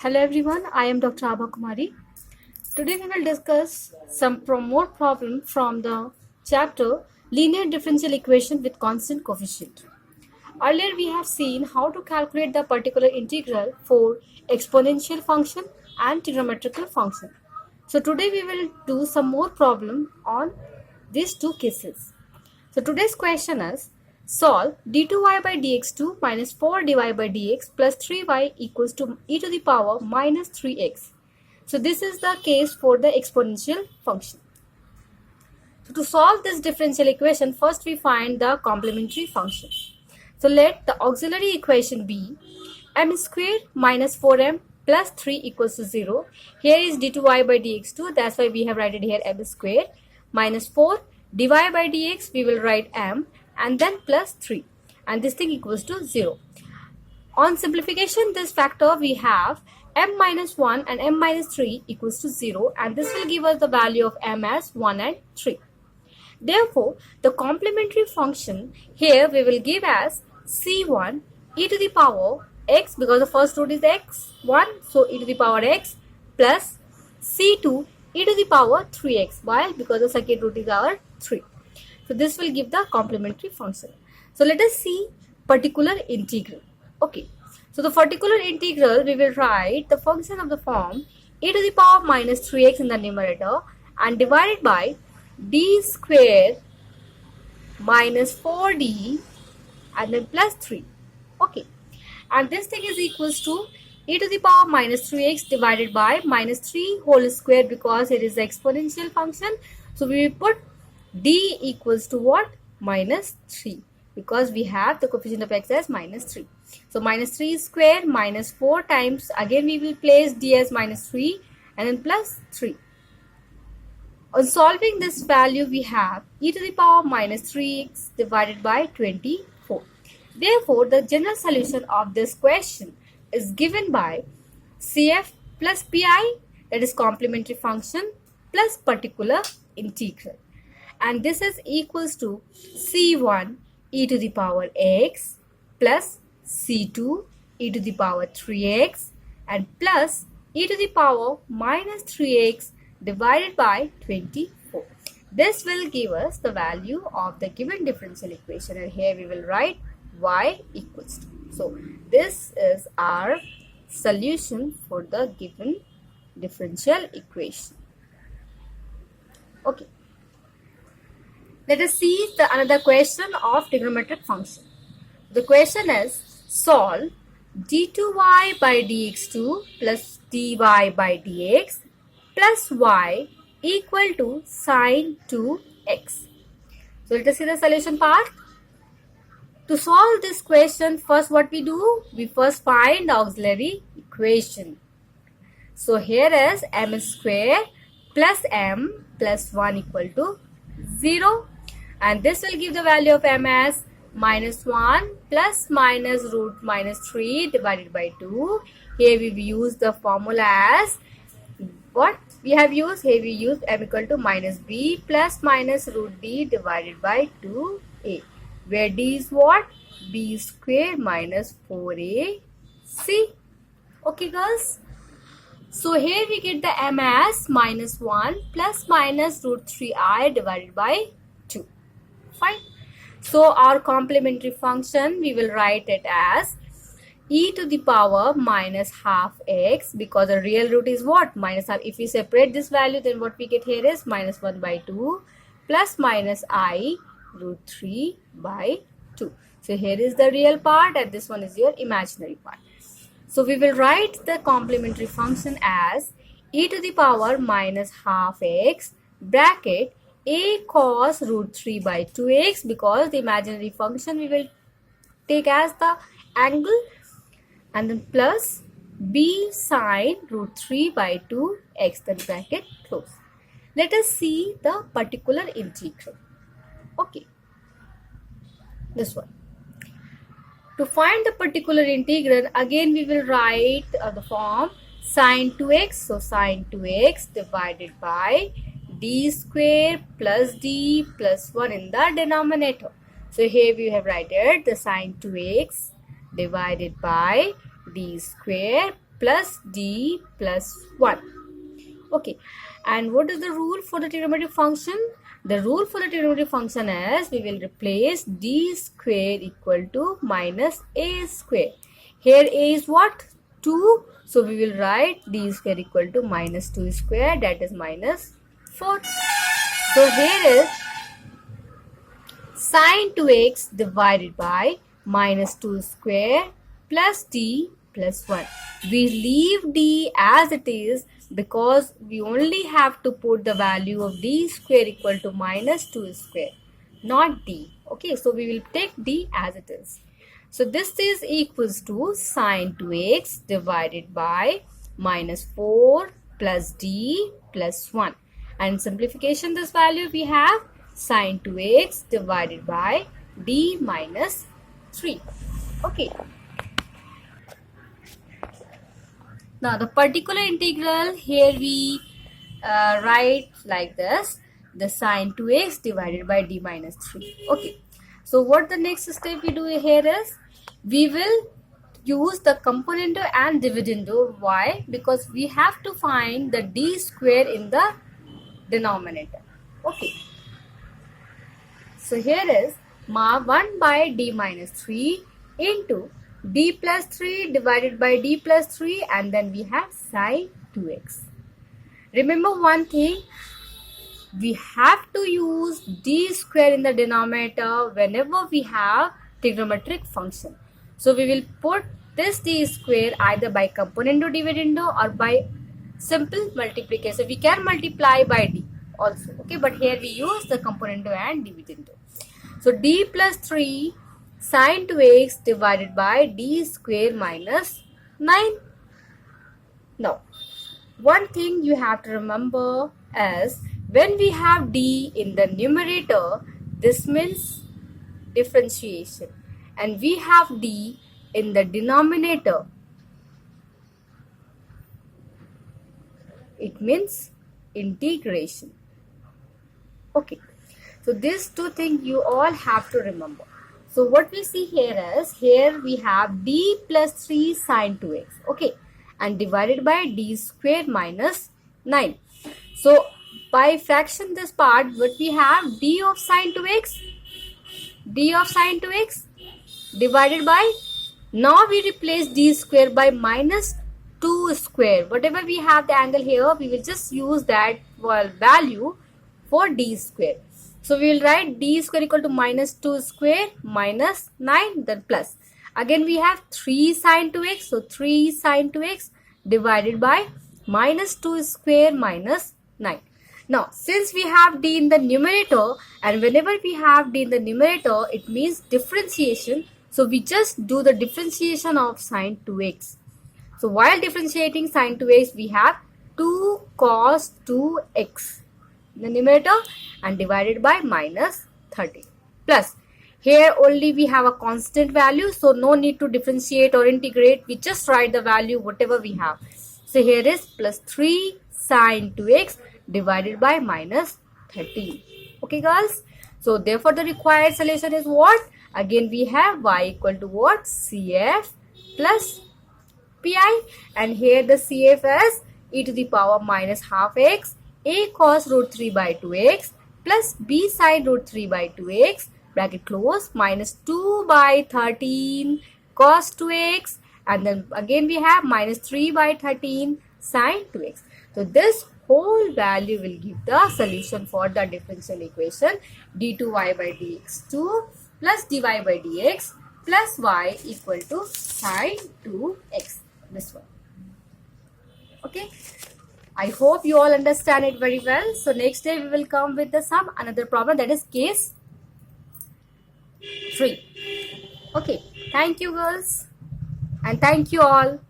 Hello everyone, I am Dr. Abha Kumari. Today we will discuss some more problem from the chapter Linear Differential Equation with Constant Coefficient. Earlier we have seen how to calculate the particular integral for exponential function and trigonometrical function. So today we will do some more problem on these two cases. So today's question is solve d2y by dx2 minus 4dy by dx plus 3y equals to e to the power minus 3x. So this is the case for the exponential function. So to solve this differential equation, first we find the complementary function. So let the auxiliary equation be m squared minus 4m plus 3 equals to 0. Here is d2y by dx2, that's why we have written here m squared minus 4 dy by dx, we will write m and then plus 3 and this thing equals to 0. On simplification, this factor we have m minus 1 and m minus 3 equals to 0 and this will give us the value of m as 1 and 3. Therefore, the complementary function here we will give as c1 e to the power x, because the first root is x1, so e to the power x, plus c2 e to the power 3x, while because the second root is our 3. So this will give the complementary function. So let us see particular integral. Okay, so the particular integral we will write the function of the form e to the power minus 3x in the numerator and divided by d square minus 4d and then plus 3. Okay, and this thing is equals to e to the power minus 3x divided by minus 3 whole square, because it is the exponential function. So we will put d equals to what? Minus 3, because we have the coefficient of x as minus 3. So minus 3 square minus 4 times, again we will place d as minus 3 and then plus 3. On solving this value, we have e to the power minus 3x divided by 24. Therefore, the general solution of this question is given by CF plus PI, that is complementary function, plus particular integral. And this is equals to C1 e to the power x plus C2 e to the power 3x and plus e to the power minus 3x divided by 24. This will give us the value of the given differential equation, and here we will write y equals to. So this is our solution for the given differential equation. Okay, let us see another question of trigonometric function. The question is solve d2y by dx2 plus dy by dx plus y equal to sine 2x. So let us see the solution part. To solve this question, first what we do? We first find the auxiliary equation. So here is m square plus m plus 1 equal to 0. And this will give the value of m as minus 1 plus minus root minus 3 divided by 2. Here we use the formula as what we have used. Here we use m equal to minus b plus minus root d divided by 2a, where d is what? B square minus 4ac. Okay girls, so here we get the m as minus 1 plus minus root 3I divided by 2. Fine. So our complementary function, we will write it as e to the power minus half x, because the real root is what? Minus half. If we separate this value, then what we get here is minus 1 by 2 plus minus I root 3 by 2. So here is the real part and this one is your imaginary part. So we will write the complementary function as e to the power minus half x bracket a cos root 3 by 2x, because the imaginary function we will take as the angle, and then plus b sine root 3 by 2x, then bracket close. Let us see the particular integral. Okay, this one. To find the particular integral, again we will write the form sine 2x. So sine 2x divided by d square plus d plus 1 in the denominator. So here we have written the sine 2x divided by d square plus d plus 1. Okay, and what is the rule for the trigonometric function? The rule for the trigonometric function is we will replace d square equal to minus a square. Here a is what? 2. So we will write d square equal to minus 2 square, that is minus 4. So here is sine 2x divided by minus 2 square plus d plus 1. We leave d as it is because we only have to put the value of d square equal to minus 2 square, not d. Okay, so we will take d as it is. So this is equals to sine 2x divided by minus 4 plus d plus 1. And simplification this value we have sine 2x divided by d minus 3. Okay. Now the particular integral here we write like this, the sine 2x divided by d minus 3. Okay. So what the next step we do here is we will use the componendo and dividendo. Why? Because we have to find the d square in the denominator. Okay. So here is 1 by d minus 3 into d plus 3 divided by d plus 3, and then we have sine 2x. Remember one thing, we have to use d square in the denominator whenever we have trigonometric function. So we will put this d square either by componendo dividendo or by simple multiplication. We can multiply by d also. Okay, but here we use the componendo and dividendo. So d plus 3 sine 2x divided by d square minus 9. Now, one thing you have to remember is when we have d in the numerator, this means differentiation, and we have d in the denominator, it means integration. Okay, so these two things you all have to remember. So what we see here is, here we have d plus 3 sine 2x, okay, and divided by d square minus 9. So by fraction this part, what we have, d of sine 2x divided by, now we replace d square by minus 2 square. Whatever we have the angle here, we will just use that value for d square. So we will write d square equal to minus 2 square minus 9, then plus. Again we have 3 sine 2x. So 3 sine 2x divided by minus 2 square minus 9. Now since we have d in the numerator, and whenever we have d in the numerator, it means differentiation. So we just do the differentiation of sine 2x. So while differentiating sine 2x, we have 2 cos 2x in the numerator and divided by minus 30. Plus, here only we have a constant value, so no need to differentiate or integrate. We just write the value whatever we have. So here is plus 3 sine 2x divided by minus 13. Okay girls? So therefore the required solution is what? Again we have y equal to what? CF plus pi, and here the CF is e to the power minus half x a cos root 3 by 2x plus b sine root 3 by 2x bracket close minus 2 by 13 cos 2x, and then again we have minus 3 by 13 sine 2x. So this whole value will give the solution for the differential equation d2y by dx2 plus dy by dx plus y equal to sine 2x. This one. Okay. I hope you all understand it very well. So next day we will come with the another problem, that is case 3. Okay. Thank you girls, and thank you all.